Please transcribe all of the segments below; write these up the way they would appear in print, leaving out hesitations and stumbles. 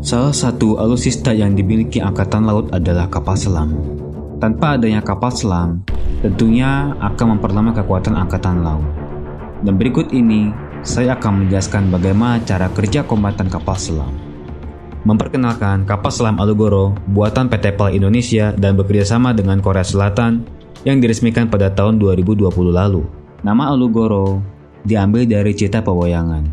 Salah satu alutsista yang dimiliki Angkatan Laut adalah kapal selam. Tanpa adanya kapal selam, tentunya akan memperlambat kekuatan Angkatan Laut. Dan berikut ini, saya akan menjelaskan bagaimana cara kerja kombatan kapal selam. Memperkenalkan kapal selam Alugoro buatan PT PAL Indonesia dan bekerjasama dengan Korea Selatan yang diresmikan pada tahun 2020 lalu. Nama Alugoro diambil dari cerita pewayangan,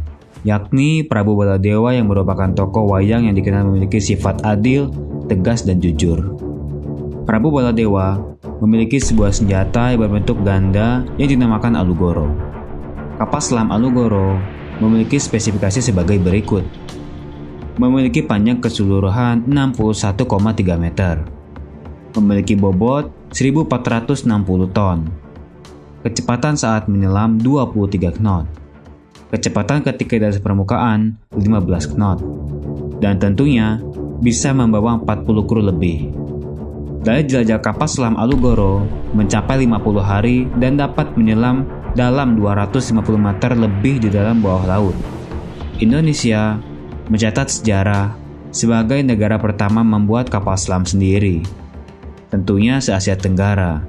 yakni Prabu Baladewa yang merupakan tokoh wayang yang dikenal memiliki sifat adil, tegas, dan jujur. Prabu Baladewa memiliki sebuah senjata yang berbentuk ganda yang dinamakan Alugoro. Kapal selam Alugoro memiliki spesifikasi sebagai berikut. Memiliki panjang keseluruhan 61,3 meter. Memiliki bobot 1.460 ton. Kecepatan saat menyelam 23 knot. Kecepatan ketika di atas permukaan 15 knot. Dan tentunya bisa membawa 40 kru lebih. Daya jelajah kapal selam Alugoro mencapai 50 hari dan dapat menyelam dalam 250 meter lebih di dalam bawah laut. Indonesia mencatat sejarah sebagai negara pertama membuat kapal selam sendiri, tentunya se-Asia Tenggara.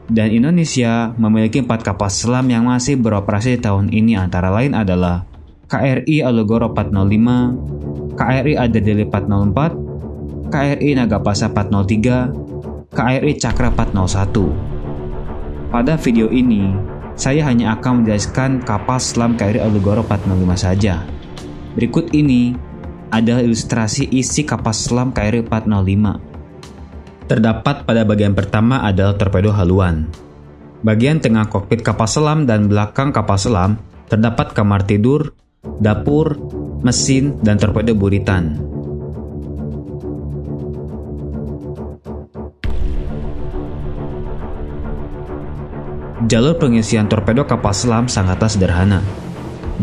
Dan Indonesia memiliki 4 kapal selam yang masih beroperasi di tahun ini, antara lain adalah KRI Alugoro 405, KRI Adedele 404, KRI Nagapasa 403, KRI Cakra 401. Pada video ini, saya hanya akan menjelaskan kapal selam KRI Alugoro 405 saja. Berikut ini adalah ilustrasi isi kapal selam KRI 405. Terdapat pada bagian pertama adalah torpedo haluan. Bagian tengah kokpit kapal selam dan belakang kapal selam terdapat kamar tidur, dapur, mesin, dan torpedo buritan. Jalur pengisian torpedo kapal selam sangatlah sederhana.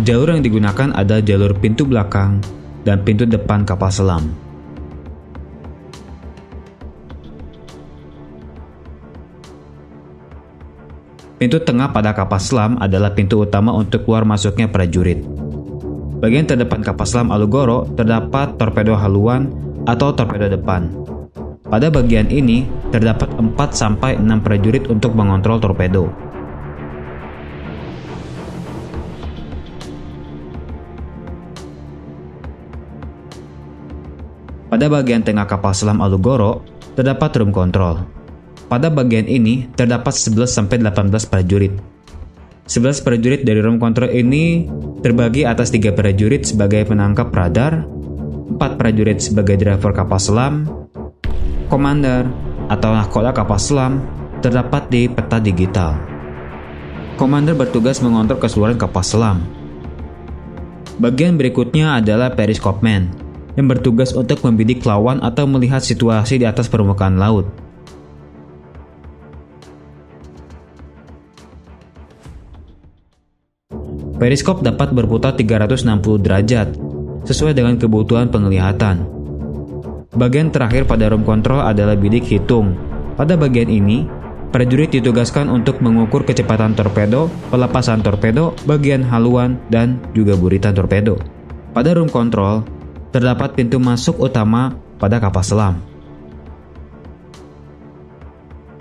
Jalur yang digunakan adalah jalur pintu belakang dan pintu depan kapal selam. Pintu tengah pada kapal selam adalah pintu utama untuk keluar masuknya prajurit. Bagian terdepan kapal selam Alugoro terdapat torpedo haluan atau torpedo depan. Pada bagian ini terdapat 4-6 prajurit untuk mengontrol torpedo. Pada bagian tengah kapal selam Alugoro terdapat room control. Pada bagian ini terdapat 11-18 prajurit. 11 prajurit dari room control ini terbagi atas 3 prajurit sebagai penangkap radar, 4 prajurit sebagai driver kapal selam, komander atau nahkoda kapal selam terdapat di peta digital. Komander bertugas mengontrol keseluruhan kapal selam. Bagian berikutnya adalah periscope man yang bertugas untuk membidik lawan atau melihat situasi di atas permukaan laut. Periskop dapat berputar 360 derajat sesuai dengan kebutuhan penglihatan. Bagian terakhir pada room control adalah bidik hitung. Pada bagian ini, prajurit ditugaskan untuk mengukur kecepatan torpedo, pelepasan torpedo, bagian haluan, dan juga buritan torpedo. Pada room control, terdapat pintu masuk utama pada kapal selam.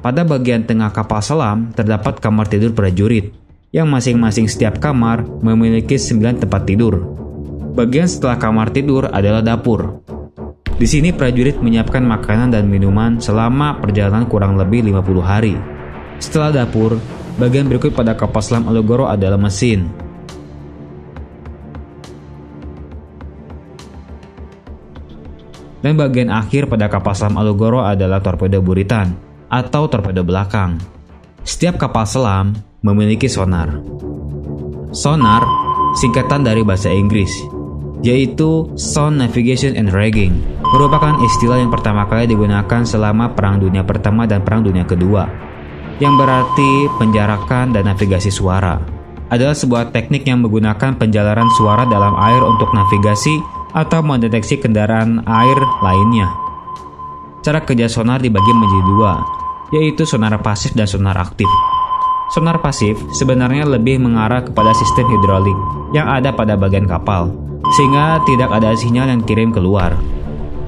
Pada bagian tengah kapal selam terdapat kamar tidur prajurit, yang masing-masing setiap kamar memiliki 9 tempat tidur. Bagian setelah kamar tidur adalah dapur. Di sini prajurit menyiapkan makanan dan minuman selama perjalanan kurang lebih 50 hari. Setelah dapur, bagian berikut pada kapal selam Alugoro adalah mesin. Dan bagian akhir pada kapal selam Alugoro adalah torpedo buritan atau torpedo belakang. Setiap kapal selam memiliki sonar. Sonar singkatan dari bahasa Inggris, yaitu Sound Navigation and Rigging, merupakan istilah yang pertama kali digunakan selama Perang Dunia Pertama dan Perang Dunia Kedua, yang berarti penjarakan dan navigasi suara. Adalah sebuah teknik yang menggunakan penjalaran suara dalam air untuk navigasi atau mendeteksi kendaraan air lainnya. Cara kerja sonar dibagi menjadi 2, yaitu sonar pasif dan sonar aktif. Sonar pasif sebenarnya lebih mengarah kepada sistem hidrolik yang ada pada bagian kapal, sehingga tidak ada sinyal yang kirim keluar.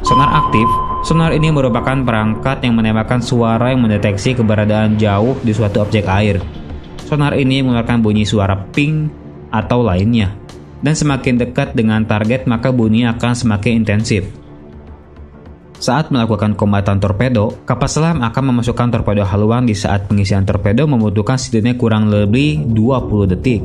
Sonar aktif. Sonar ini merupakan perangkat yang menembakkan suara yang mendeteksi keberadaan jauh di suatu objek air. Sonar ini mengeluarkan bunyi suara ping atau lainnya, dan semakin dekat dengan target maka bunyi akan semakin intensif. Saat melakukan kombatan torpedo, kapal selam akan memasukkan torpedo haluan di saat pengisian torpedo membutuhkan setidaknya kurang lebih 20 detik.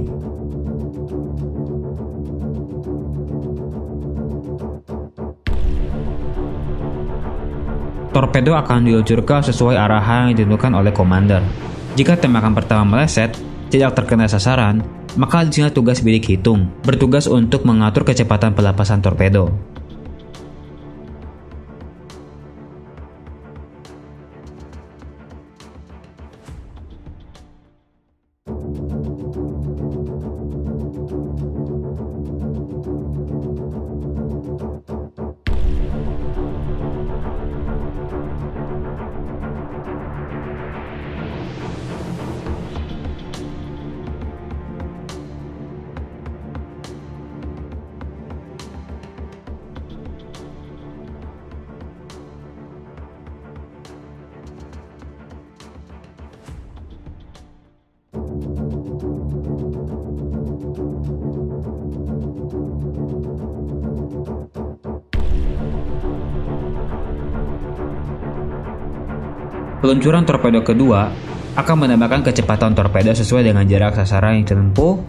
Torpedo akan diluncurkan sesuai arahan yang ditentukan oleh komander. Jika tembakan pertama meleset, tidak terkena sasaran, maka disini tugas bidik hitung, bertugas untuk mengatur kecepatan pelepasan torpedo. Peluncuran torpedo kedua akan menambahkan kecepatan torpedo sesuai dengan jarak sasaran yang ditempuh.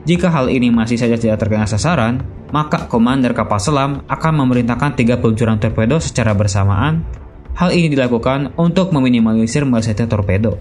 Jika hal ini masih saja tidak terkena sasaran, maka komander kapal selam akan memerintahkan 3 peluncuran torpedo secara bersamaan. Hal ini dilakukan untuk meminimalisir melesetnya torpedo.